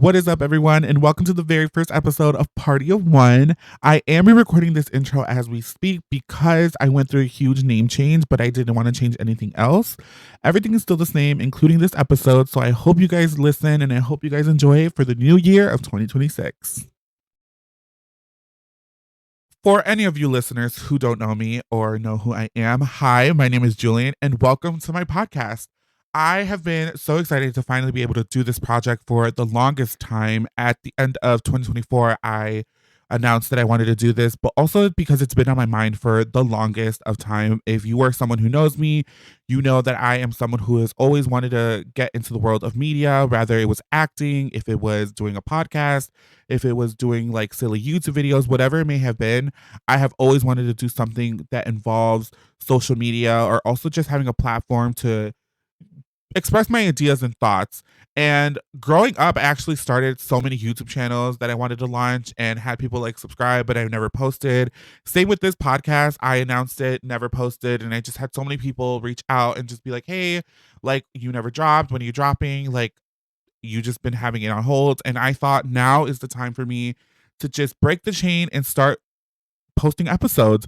What is up, everyone, and welcome to the very first episode of Party of One. I am re-recording this intro as we speak because I went through a huge name change, but I didn't want to change anything else. Everything is still the same, including this episode, so I hope you guys listen and I hope you guys enjoy it for the new year of 2026. For any of you listeners who don't know me or know who I am, hi, my name is Julian, and welcome to my podcast. I have been so excited to finally be able to do this project for the longest time. At the end of 2024, I announced that I wanted to do this, but also because it's been on my mind for the longest of time. If you are someone who knows me, you know that I am someone who has always wanted to get into the world of media, whether it was acting, if it was doing a podcast, if it was doing like silly YouTube videos, whatever it may have been. I have always wanted to do something that involves social media or also just having a platform to express my ideas and thoughts. And growing up, I actually started so many YouTube channels that I wanted to launch and had people like subscribe, but I never posted. Same with this podcast. I announced it, never posted, and I just had so many people reach out and just be like, hey, like, you never dropped. When are you dropping? Like, you just been having it on hold. And I thought now is the time for me to just break the chain and start posting episodes.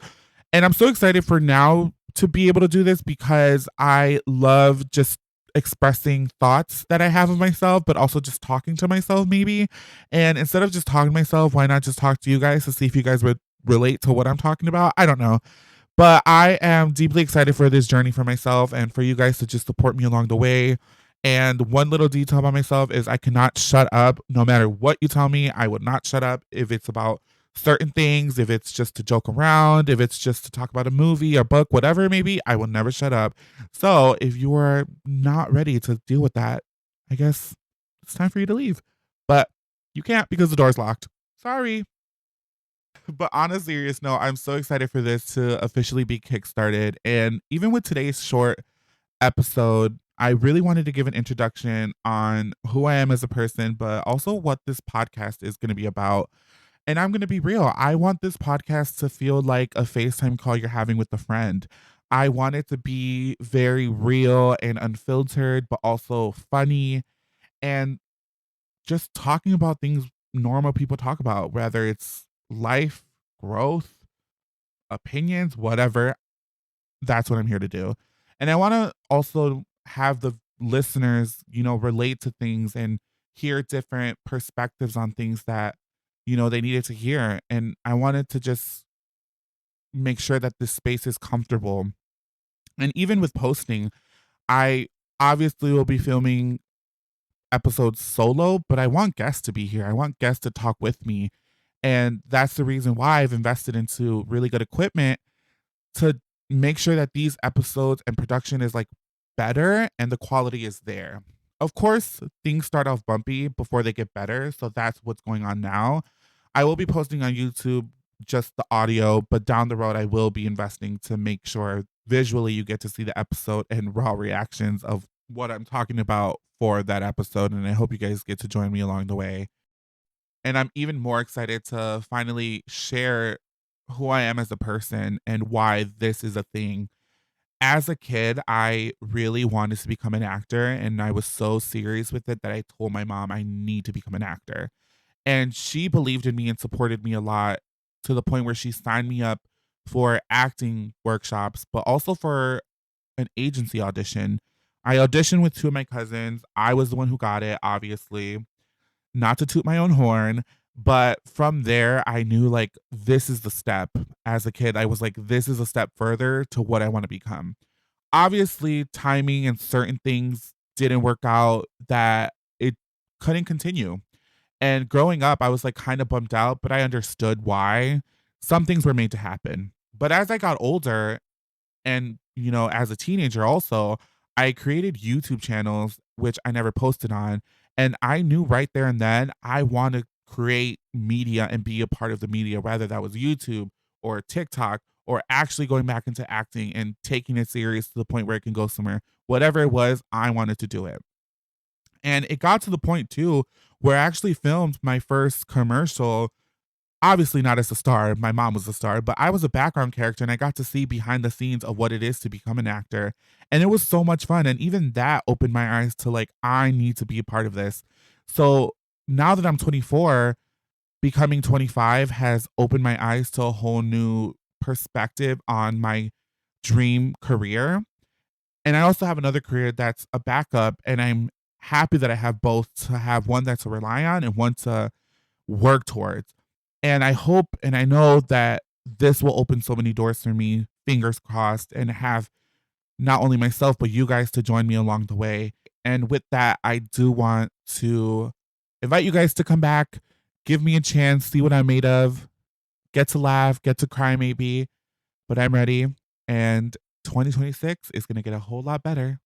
And I'm so excited for now to be able to do this because I love just expressing thoughts that I have of myself, but also just talking to myself, maybe. And instead of just talking to myself, why not just talk to you guys to see if you guys would relate to what I'm talking about? I don't know. But I am deeply excited for this journey for myself and for you guys to just support me along the way. And one little detail about myself is I cannot shut up no matter what you tell me. I would not shut up if it's about certain things, if it's just to joke around, if it's just to talk about a movie or book, whatever it may be, I will never shut up. So if you are not ready to deal with that, I guess it's time for you to leave. But you can't because the door's locked. Sorry. But on a serious note, I'm so excited for this to officially be kickstarted. And even with today's short episode, I really wanted to give an introduction on who I am as a person, but also what this podcast is going to be about. And I'm going to be real. I want this podcast to feel like a FaceTime call you're having with a friend. I want it to be very real and unfiltered, but also funny and just talking about things normal people talk about, whether it's life, growth, opinions, whatever. That's what I'm here to do. And I want to also have the listeners, relate to things and hear different perspectives on things that, they needed to hear. And I wanted to just make sure that this space is comfortable. And even with posting, I obviously will be filming episodes solo, but I want guests to be here. I want guests to talk with me. And that's the reason why I've invested into really good equipment to make sure that these episodes and production is like better and the quality is there. Of course, things start off bumpy before they get better. So that's what's going on now. I will be posting on YouTube just the audio, but down the road, I will be investing to make sure visually you get to see the episode and raw reactions of what I'm talking about for that episode. And I hope you guys get to join me along the way. And I'm even more excited to finally share who I am as a person and why this is a thing. As a kid, I really wanted to become an actor, and I was so serious with it that I told my mom I need to become an actor. And she believed in me and supported me a lot to the point where she signed me up for acting workshops, but also for an agency audition. I auditioned with two of my cousins. I was the one who got it, obviously, not to toot my own horn, but from there, I knew like this is the step. As a kid, I was like, this is a step further to what I want to become. Obviously, timing and certain things didn't work out that it couldn't continue. And growing up, I was like kind of bummed out, but I understood why. Some things were made to happen. But as I got older and, as a teenager also, I created YouTube channels, which I never posted on. And I knew right there and then I want to create media and be a part of the media, whether that was YouTube or TikTok or actually going back into acting and taking it serious to the point where it can go somewhere. Whatever it was, I wanted to do it. And it got to the point too where I actually filmed my first commercial. Obviously not as a star, my mom was a star, but I was a background character and I got to see behind the scenes of what it is to become an actor. And it was so much fun. And even that opened my eyes to like, I need to be a part of this. So now that I'm 24, becoming 25 has opened my eyes to a whole new perspective on my dream career. And I also have another career that's a backup, and I'm happy that I have both, to have one that's to rely on and one to work towards. And I hope and I know that this will open so many doors for me, fingers crossed, and have not only myself, but you guys to join me along the way. And with that, I do want to invite you guys to come back, give me a chance, see what I'm made of, get to laugh, get to cry maybe, but I'm ready. And 2026 is going to get a whole lot better.